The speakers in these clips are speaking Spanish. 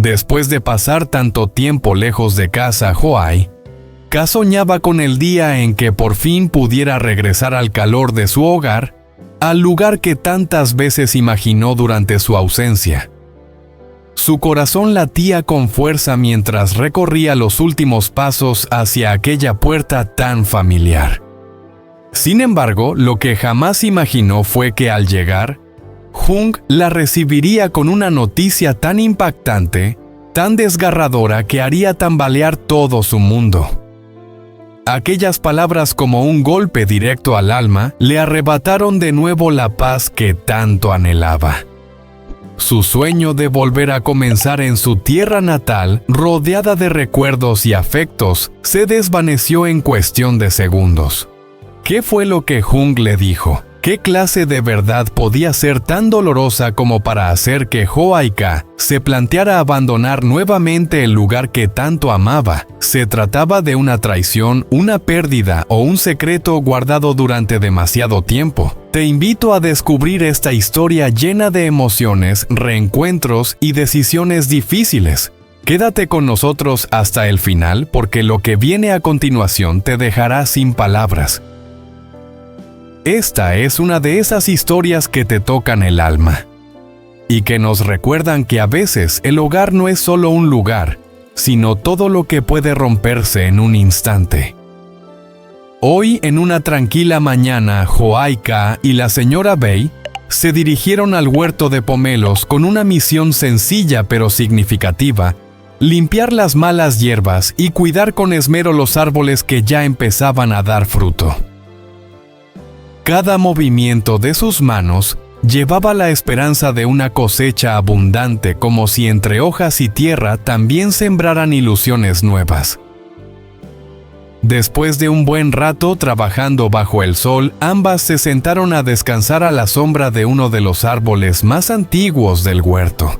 Después de pasar tanto tiempo lejos de casa, Ka soñaba con el día en que por fin pudiera regresar al calor de su hogar, al lugar que tantas veces imaginó durante su ausencia. Su corazón latía con fuerza mientras recorría los últimos pasos hacia aquella puerta tan familiar. Sin embargo, lo que jamás imaginó fue que al llegar, Jung la recibiría con una noticia tan impactante, tan desgarradora que haría tambalear todo su mundo. Aquellas palabras, como un golpe directo al alma, le arrebataron de nuevo la paz que tanto anhelaba. Su sueño de volver a comenzar en su tierra natal, rodeada de recuerdos y afectos, se desvaneció en cuestión de segundos. ¿Qué fue lo que Jung le dijo? ¿Qué clase de verdad podía ser tan dolorosa como para hacer que Ka se planteara abandonar nuevamente el lugar que tanto amaba? ¿Se trataba de una traición, una pérdida o un secreto guardado durante demasiado tiempo? Te invito a descubrir esta historia llena de emociones, reencuentros y decisiones difíciles. Quédate con nosotros hasta el final, porque lo que viene a continuación te dejará sin palabras. Esta es una de esas historias que te tocan el alma y que nos recuerdan que a veces el hogar no es solo un lugar, sino todo lo que puede romperse en un instante. Hoy, en una tranquila mañana, Ka y la señora Bei se dirigieron al huerto de pomelos con una misión sencilla pero significativa: limpiar las malas hierbas y cuidar con esmero los árboles que ya empezaban a dar fruto. Cada movimiento de sus manos llevaba la esperanza de una cosecha abundante, como si entre hojas y tierra también sembraran ilusiones nuevas. Después de un buen rato trabajando bajo el sol, ambas se sentaron a descansar a la sombra de uno de los árboles más antiguos del huerto.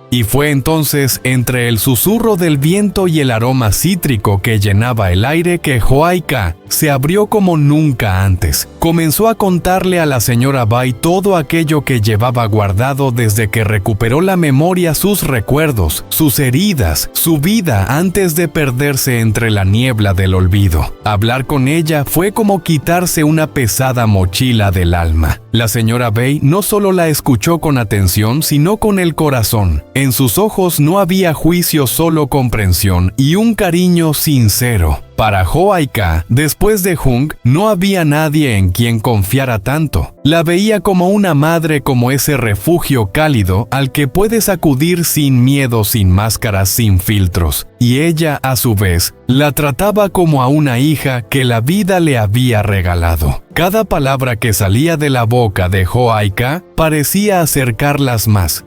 Y fue entonces, entre el susurro del viento y el aroma cítrico que llenaba el aire, que Ka se abrió como nunca antes. Comenzó a contarle a la señora Bai todo aquello que llevaba guardado desde que recuperó la memoria, sus recuerdos, sus heridas, su vida antes de perderse entre la niebla del olvido. Hablar con ella fue como quitarse una pesada mochila del alma. La señora Bai no solo la escuchó con atención, sino con el corazón. En sus ojos no había juicio, solo comprensión y un cariño sincero. Para Ka, después de Jung, no había nadie en quien confiara tanto. La veía como una madre, como ese refugio cálido al que puedes acudir sin miedo, sin máscaras, sin filtros. Y ella, a su vez, la trataba como a una hija que la vida le había regalado. Cada palabra que salía de la boca de Ka parecía acercarlas más.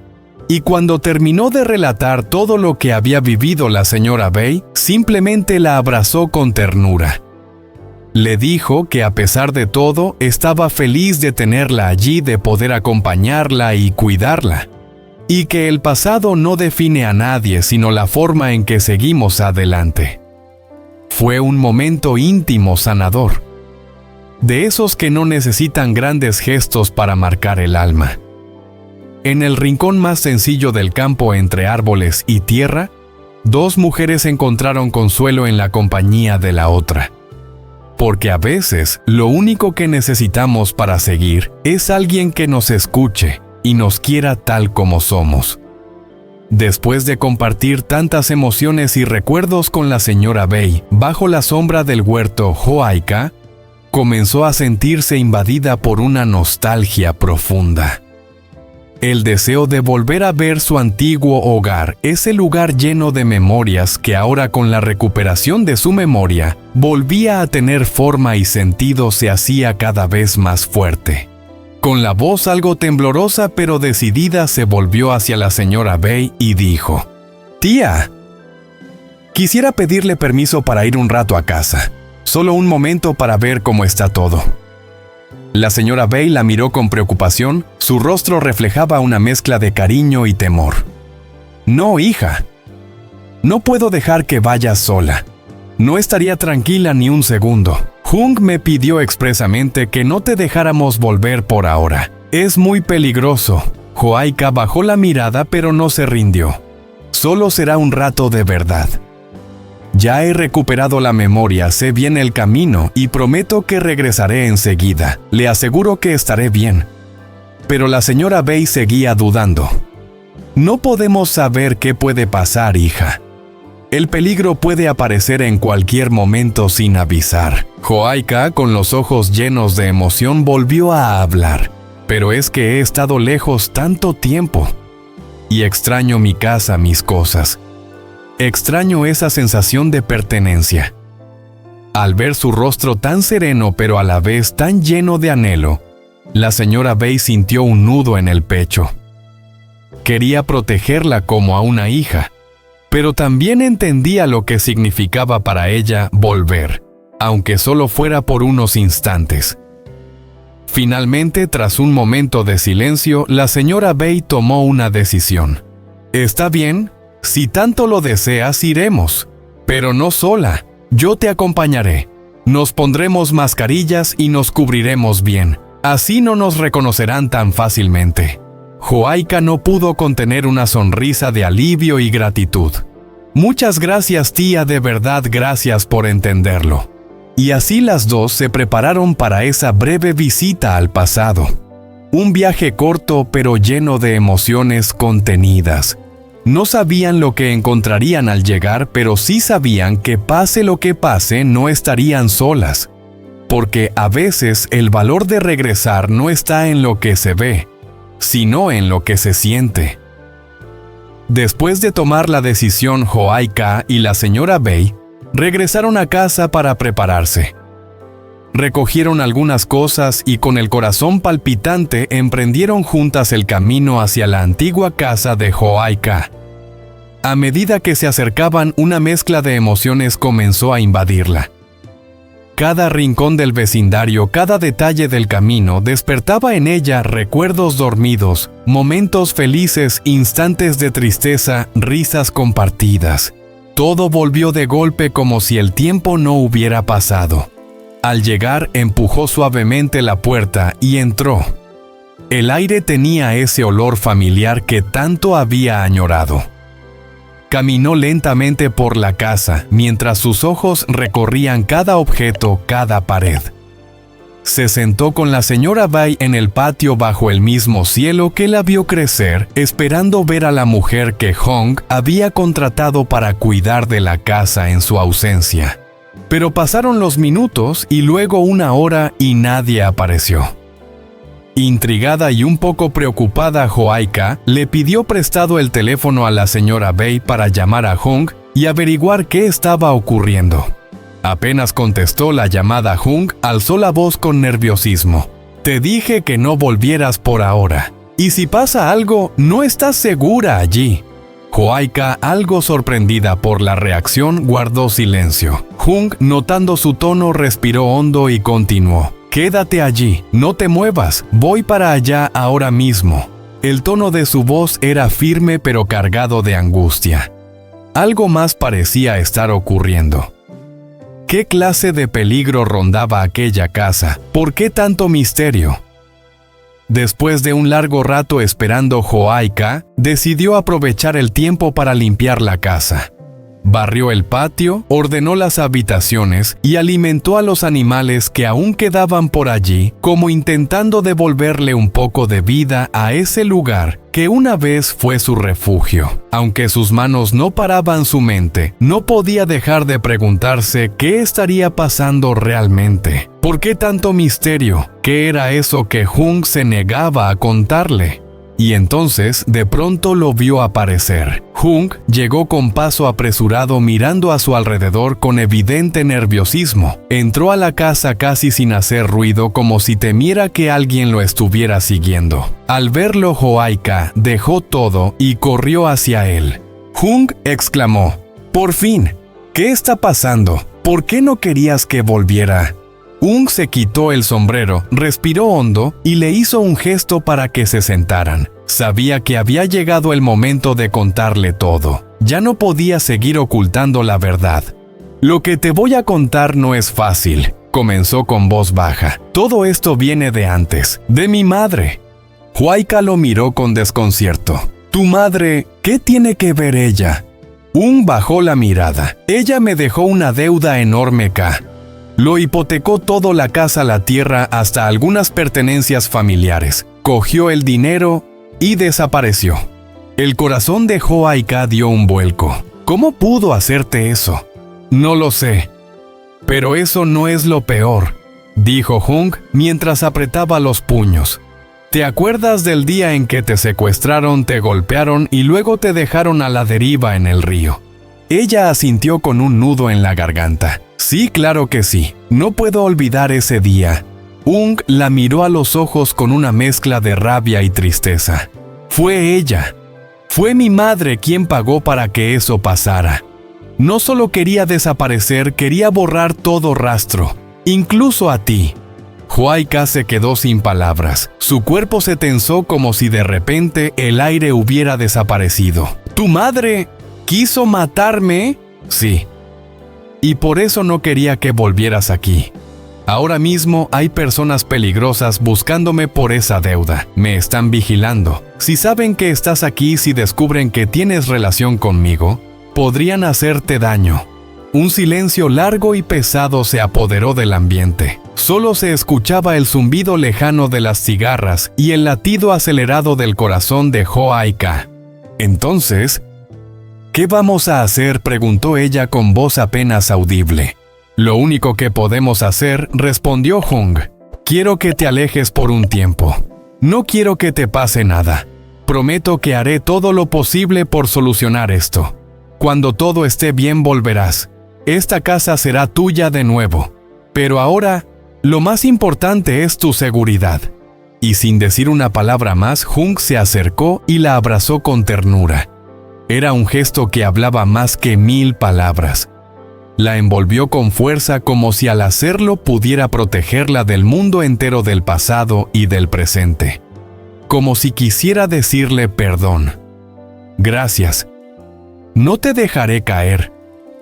Y cuando terminó de relatar todo lo que había vivido la señora Bei, simplemente la abrazó con ternura. Le dijo que a pesar de todo, estaba feliz de tenerla allí, de poder acompañarla y cuidarla. Y que el pasado no define a nadie, sino la forma en que seguimos adelante. Fue un momento íntimo, sanador. De esos que no necesitan grandes gestos para marcar el alma. En el rincón más sencillo del campo, entre árboles y tierra, dos mujeres encontraron consuelo en la compañía de la otra. Porque a veces, lo único que necesitamos para seguir es alguien que nos escuche y nos quiera tal como somos. Después de compartir tantas emociones y recuerdos con la señora Bei, bajo la sombra del huerto, Ka comenzó a sentirse invadida por una nostalgia profunda. El deseo de volver a ver su antiguo hogar, ese lugar lleno de memorias que ahora, con la recuperación de su memoria, volvía a tener forma y sentido, se hacía cada vez más fuerte. Con la voz algo temblorosa pero decidida, se volvió hacia la señora Bei y dijo: «Tía, quisiera pedirle permiso para ir un rato a casa. Solo un momento para ver cómo está todo». La señora Bei la miró con preocupación, su rostro reflejaba una mezcla de cariño y temor. «No, hija. No puedo dejar que vayas sola. No estaría tranquila ni un segundo. Jung me pidió expresamente que no te dejáramos volver por ahora. Es muy peligroso». Ka bajó la mirada pero no se rindió. Solo será un rato de verdad. Ya he recuperado la memoria, sé bien el camino y prometo que regresaré enseguida. Le aseguro que estaré bien. Pero la señora Bai seguía dudando. No podemos saber qué puede pasar, hija. El peligro puede aparecer en cualquier momento sin avisar. Joaika, con los ojos llenos de emoción, volvió a hablar. Pero es que he estado lejos tanto tiempo. Y extraño mi casa, mis cosas. Extraño esa sensación de pertenencia. Al ver su rostro tan sereno pero a la vez tan lleno de anhelo, la señora Bai sintió un nudo en el pecho. Quería protegerla como a una hija, pero también entendía lo que significaba para ella volver, aunque solo fuera por unos instantes. Finalmente, tras un momento de silencio, la señora Bai tomó una decisión. «Está bien, si tanto lo deseas, iremos. Pero no sola, yo te acompañaré. Nos pondremos mascarillas y nos cubriremos bien. Así no nos reconocerán tan fácilmente». Joaika no pudo contener una sonrisa de alivio y gratitud. «Muchas gracias, tía, de verdad gracias por entenderlo». Y así las dos se prepararon para esa breve visita al pasado. Un viaje corto pero lleno de emociones contenidas. No sabían lo que encontrarían al llegar, pero sí sabían que pase lo que pase, no estarían solas. Porque a veces el valor de regresar no está en lo que se ve, sino en lo que se siente. Después de tomar la decisión, Joaika y la señora Bai regresaron a casa para prepararse. Recogieron algunas cosas y con el corazón palpitante emprendieron juntas el camino hacia la antigua casa de Joaika. A medida que se acercaban, una mezcla de emociones comenzó a invadirla. Cada rincón del vecindario, cada detalle del camino despertaba en ella recuerdos dormidos, momentos felices, instantes de tristeza, risas compartidas. Todo volvió de golpe como si el tiempo no hubiera pasado. Al llegar, empujó suavemente la puerta y entró. El aire tenía ese olor familiar que tanto había añorado. Caminó lentamente por la casa, mientras sus ojos recorrían cada objeto, cada pared. Se sentó con la señora Bai en el patio bajo el mismo cielo que la vio crecer, esperando ver a la mujer que Hong había contratado para cuidar de la casa en su ausencia. Pero pasaron los minutos y luego una hora y nadie apareció. Intrigada y un poco preocupada, Joaika le pidió prestado el teléfono a la señora Bai para llamar a Hong y averiguar qué estaba ocurriendo. Apenas contestó la llamada, Hong alzó la voz con nerviosismo. «Te dije que no volvieras por ahora. Y si pasa algo, no estás segura allí». Joaika, algo sorprendida por la reacción, guardó silencio. Hong, notando su tono, respiró hondo y continuó. «Quédate allí, no te muevas, voy para allá ahora mismo». El tono de su voz era firme pero cargado de angustia. Algo más parecía estar ocurriendo. ¿Qué clase de peligro rondaba aquella casa? ¿Por qué tanto misterio? Después de un largo rato esperando, Joaika decidió aprovechar el tiempo para limpiar la casa. Barrió el patio, ordenó las habitaciones y alimentó a los animales que aún quedaban por allí, como intentando devolverle un poco de vida a ese lugar que una vez fue su refugio. Aunque sus manos no paraban su mente, no podía dejar de preguntarse qué estaría pasando realmente. ¿Por qué tanto misterio? ¿Qué era eso que Hong se negaba a contarle? Y entonces, de pronto lo vio aparecer. Hong llegó con paso apresurado, mirando a su alrededor con evidente nerviosismo. Entró a la casa casi sin hacer ruido, como si temiera que alguien lo estuviera siguiendo. Al verlo, Joaika dejó todo y corrió hacia él. Hong exclamó: «¡Por fin! ¿Qué está pasando? ¿Por qué no querías que volviera?» Hong se quitó el sombrero, respiró hondo y le hizo un gesto para que se sentaran. Sabía que había llegado el momento de contarle todo. Ya no podía seguir ocultando la verdad. «Lo que te voy a contar no es fácil», comenzó con voz baja. «Todo esto viene de antes, de mi madre». Joaika lo miró con desconcierto. Tu madre, ¿qué tiene que ver ella? Bajó la mirada. Ella me dejó una deuda enorme K. Lo hipotecó todo, la casa, la tierra, hasta algunas pertenencias familiares. Cogió el dinero y desapareció. El corazón de Hoaika dio un vuelco. ¿Cómo pudo hacerte eso? No lo sé. Pero eso no es lo peor, dijo Hung mientras apretaba los puños. ¿Te acuerdas del día en que te secuestraron, te golpearon y luego te dejaron a la deriva en el río? Ella asintió con un nudo en la garganta. Sí, claro que sí. No puedo olvidar ese día. Hung la miró a los ojos con una mezcla de rabia y tristeza. Fue ella. Fue mi madre quien pagó para que eso pasara. No solo quería desaparecer, quería borrar todo rastro, incluso a ti. Hoaika se quedó sin palabras. Su cuerpo se tensó como si de repente el aire hubiera desaparecido. ¿Tu madre quiso matarme? Sí. Y por eso no quería que volvieras aquí. Ahora mismo hay personas peligrosas buscándome por esa deuda. Me están vigilando. Si saben que estás aquí, si descubren que tienes relación conmigo, podrían hacerte daño. Un silencio largo y pesado se apoderó del ambiente. Solo se escuchaba el zumbido lejano de las cigarras y el latido acelerado del corazón de Hoaika. Entonces, ¿qué vamos a hacer?, preguntó ella con voz apenas audible. Lo único que podemos hacer, respondió Hung. Quiero que te alejes por un tiempo. No quiero que te pase nada. Prometo que haré todo lo posible por solucionar esto. Cuando todo esté bien volverás. Esta casa será tuya de nuevo. Pero ahora, lo más importante es tu seguridad. Y sin decir una palabra más, Hung se acercó y la abrazó con ternura. Era un gesto que hablaba más que 1000 palabras. La envolvió con fuerza como si al hacerlo pudiera protegerla del mundo entero, del pasado y del presente. Como si quisiera decirle perdón. Gracias. No te dejaré caer.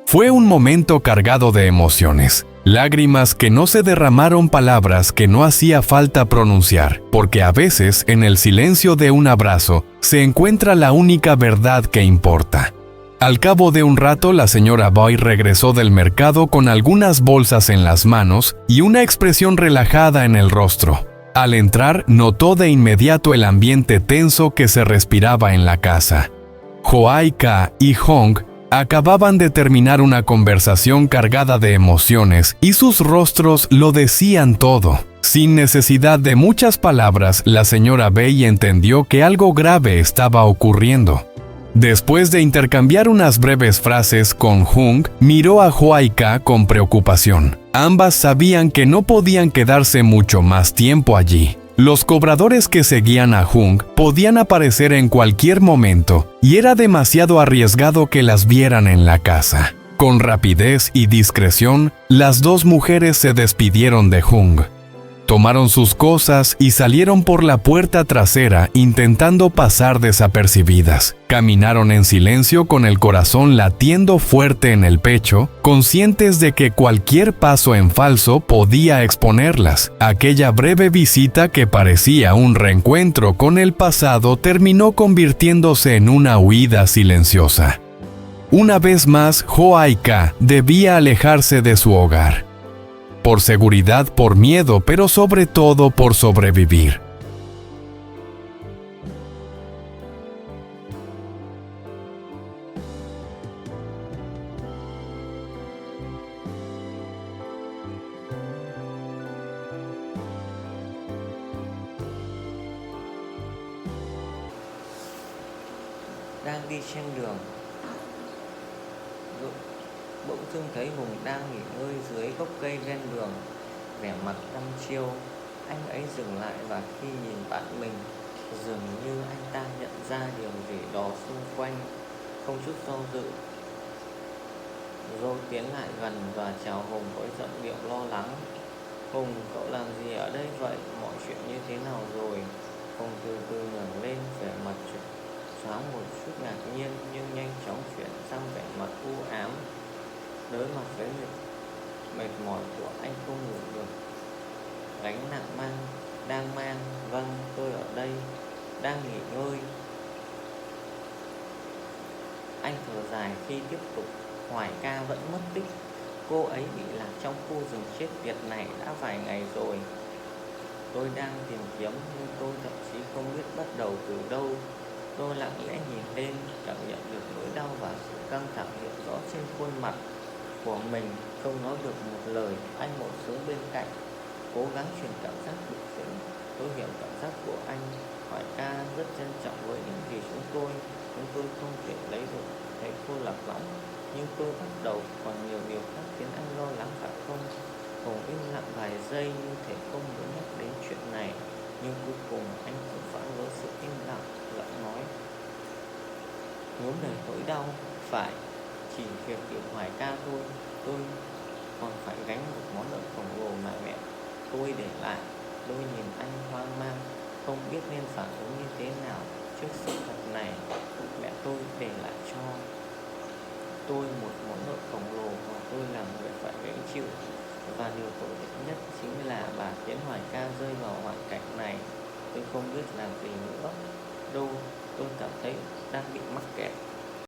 Fue un momento cargado de emociones. Lágrimas que no se derramaron, palabras que no hacía falta pronunciar, porque a veces en el silencio de un abrazo se encuentra la única verdad que importa. Al cabo de un rato, la señora Boy regresó del mercado con algunas bolsas en las manos y una expresión relajada en el rostro. Al entrar, notó de inmediato el ambiente tenso que se respiraba en la casa. Hoaika y Hung acababan de terminar una conversación cargada de emociones y sus rostros lo decían todo. Sin necesidad de muchas palabras, la señora Bei entendió que algo grave estaba ocurriendo. Después de intercambiar unas breves frases con Hung, miró a Hoaika con preocupación. Ambas sabían que no podían quedarse mucho más tiempo allí. Los cobradores que seguían a Hung podían aparecer en cualquier momento y era demasiado arriesgado que las vieran en la casa. Con rapidez y discreción, las dos mujeres se despidieron de Hung. Tomaron sus cosas y salieron por la puerta trasera intentando pasar desapercibidas. Caminaron en silencio con el corazón latiendo fuerte en el pecho, conscientes de que cualquier paso en falso podía exponerlas. Aquella breve visita que parecía un reencuentro con el pasado terminó convirtiéndose en una huida silenciosa. Una vez más, Hoaika debía alejarse de su hogar. Por seguridad, por miedo, pero sobre todo por sobrevivir. Đang đi trên đường, bỗng dưng thấy Hùng đang nghỉ ngơi dưới gốc cây ven đường, vẻ mặt đăm chiêu. Anh ấy dừng lại và khi nhìn bạn mình, dường như anh ta nhận ra điều gì đó xung quanh. Không chút do dự, Dô tiến lại gần và chào Hùng với giọng điệu lo lắng. Hùng, cậu làm gì ở đây vậy? Mọi chuyện như thế nào rồi? Hùng từ từ ngẩng lên, vẻ mặt xóa một chút ngạc nhiên nhưng nhanh chóng chuyển sang vẻ mặt u ám. Đối mặt với mệt mỏi của anh không ngủ được, gánh nặng đang mang. Vâng, tôi ở đây, đang nghỉ ngơi. Anh thở dài khi tiếp tục. Hoài ca vẫn mất tích. Cô ấy bị lạc trong khu rừng chết tiệt này đã vài ngày rồi. Tôi đang tìm kiếm nhưng tôi thậm chí không biết bắt đầu từ đâu. Tôi lặng lẽ nhìn lên, cảm nhận được nỗi đau và sự căng thẳng hiện rõ trên khuôn mặt của mình. Không nói được một lời, anh ngồi xuống bên cạnh, cố gắng truyền cảm giác bình tĩnh. Tôi hiểu cảm giác của anh. Hoài ca rất trân trọng với những gì chúng tôi không thể lấy được. Thấy cô lạc lõng, nhưng tôi bắt đầu còn nhiều điều khác khiến anh lo lắng phải không? Hùng im lặng vài giây như thể không muốn nhắc đến chuyện này, nhưng cuối cùng anh cũng phá vỡ sự im lặng, giọng nói nhuốm đầy nỗi đau. Phải, chỉ việc tìm Hoài ca thôi. Tôi còn phải gánh một món nợ khổng lồ mà mẹ tôi để lại. Tôi nhìn anh hoang mang, không biết nên phản ứng như thế nào trước sự thật này. Mẹ tôi để lại cho tôi một món nợ khổng lồ mà tôi là người phải gánh chịu. Và điều tồi tệ nhất chính là bà khiến Hoài ca rơi vào hoàn cảnh này. Tôi không biết làm gì nữa đâu. Tôi cảm thấy đang bị mắc kẹt.